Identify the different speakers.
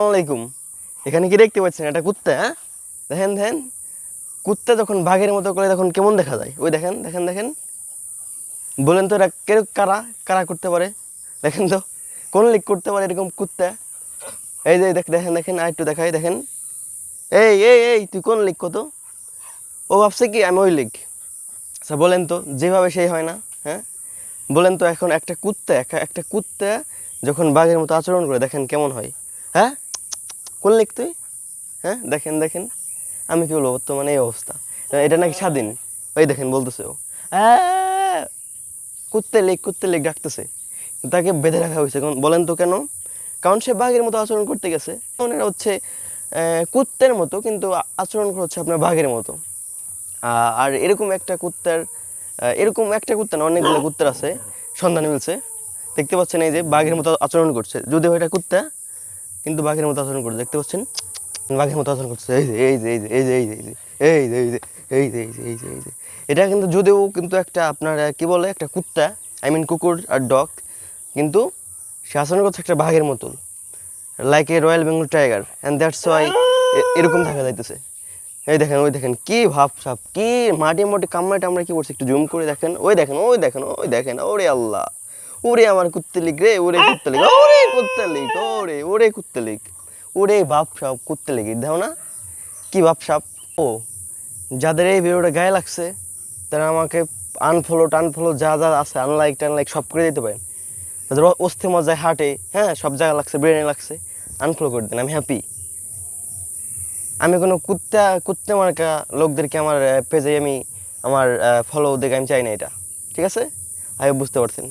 Speaker 1: আসসালামাইকুম। এখানে কি দেখতে পাচ্ছেন? এটা কুত্তা। হ্যাঁ, দেখেন দেখেন, কুত্তা যখন বাঘের মতো করে তখন কেমন দেখা যায়? ওই দেখেন দেখেন দেখেন, বলেন তো এটা কারা কারা করতে পারে? দেখেন তো, কোন লিগ করতে পারে এরকম কুত্তা? এই যে দেখেন দেখেন, আর একটু দেখাই, দেখেন। এই এই এই তুই কোন লিগ কত? ও ভাবছে কি আমি ওই লিগ। আচ্ছা বলেন তো, যেভাবে সেই হয় না? হ্যাঁ, বলেন তো, এখন একটা কুত্তা যখন বাঘের মতো আচরণ করে দেখেন কেমন হয়? হ্যাঁ, কোন লিগ তুই? হ্যাঁ, দেখেন দেখেন, আমি কি বলবো, বর্তমানে এই অবস্থা। এটা নাকি স্বাধীন। ওই দেখেন বলতেছে ও, হ্যাঁ, কুত্তে লেগ ডাকতেছে। তাকে বেঁধে রাখা হয়েছে। বলেন তো কেন? কারণ সে বাঘের মতো আচরণ করতে গেছে। মনে হচ্ছে কুত্তের মতো, কিন্তু আচরণ হচ্ছে আপনার বাঘের মতো। আর এরকম একটা কুত্তা না, অনেকগুলো কুত্তার আছে, সন্ধান মিলছে। দেখতে পাচ্ছেন এই যে বাঘের মতো আচরণ করছে, যদিও এটা কুত্তা কিন্তু বাঘের মতো আচরণ করছে। দেখতে পাচ্ছেন বাঘের মতো আচরণ করছে। এই যে এটা কিন্তু, যদিও কিন্তু একটা আপনার কি বলে, একটা কুত্তা, আই মিন কুকুর আর ডগ, কিন্তু সে আচরণ করছে একটা বাঘের মতো, like a royal Bengal tiger, and that's why এরকম দেখা যাইতেছে। এই দেখেন, ওই দেখেন কি ভাব সাপ, কি মাটি মাটি কামড়াটা আমরা কি করছি, একটু জুম করে দেখেন। ওই দেখেন ওই দেখেন ওই দেখেন, ওরে আল্লাহ, ওরে আমার কুত্তেলিক রে, ওরে কুত্তেলিক, ওরে কুত্তেলিক, ওরে ওরে কুত্তেলিক, ওরে বাপ সাপ কুত্তেলিক, দেখো না কি বাপ সাপ। ও, যাদের এই ভিডিওটা গায়ে লাগছে তারা আমাকে আনফলো টানফলো যা যা আছে, আনলাইক টানলাইক সব করে দিতে পারেন। যাদের অস্থি মজায় হার্টে, হ্যাঁ, সব জায়গায় লাগছে, ব্রেনে লাগছে, আনফলো করে দেন, আমি হ্যাপি। আমি কোনো কুত্তে মার্কা লোকদেরকে আমার পেজে আমি আমার ফলো দেখে আমি চাই না এটা। ঠিক আছে, আই বুঝতে পারছেন।